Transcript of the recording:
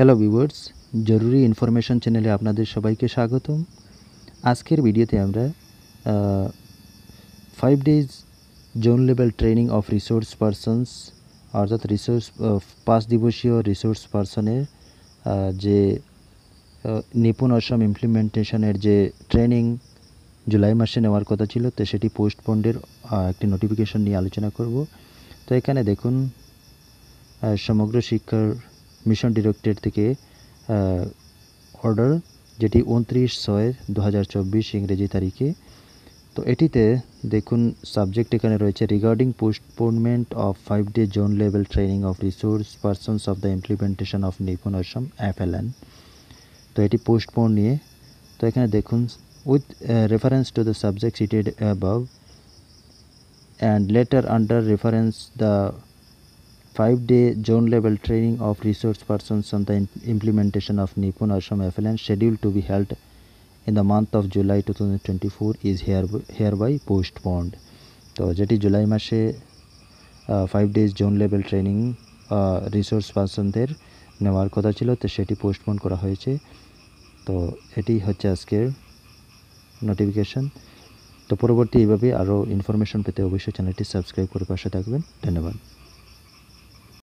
Hello viewers, জরুরি information চ্যানেলে আপনাদের সবাইকে স্বাগতম। আজকের ভিডিওতে আমরা 5 days zone level training of resource persons অর্থাৎ 5 দিবসীয় রিসোর্স পারসনের যে নিপুণ অসম ইমপ্লিমেন্টেশনের যে ট্রেনিং জুলাই মাসে নেওয়ার কথা ছিল, তো সেটি পোস্টপন্ডের একটি নোটিফিকেশন নিয়ে আলোচনা করব। তো এখানে দেখুন, সমগ্র শিক্ষার মিশন ডিরেক্টরেট থেকে অর্ডার, যেটি 29/6/2024 ইংরেজি তারিখে। তো এটিতে দেখুন সাবজেক্ট এখানে রয়েছে regarding postponement of 5 day zone level training of resource persons of the implementation of Nipun Assam FLN। তো এটি পোস্টপোন নিয়ে। তো এখানে দেখুন, with reference to the subject cited above and later under reference the 5 day zone level training of resource persons on the implementation of Nipun Assam FLN scheduled to be held in the month of July 2024 is hereby postponed। তো যেটি জুলাই মাসে 5 days zone level training resource পার্সনদের নেওয়ার কথা ছিল, তো সেটি postpone করা হয়েছে। তো এটি হচ্ছে আজকের নোটিফিকেশন। তো পরবর্তী এইভাবে আরও ইনফরমেশন পেতে অবশ্যই চ্যানেলটি সাবস্ক্রাইব করে পাশে থাকবেন। ধন্যবাদ।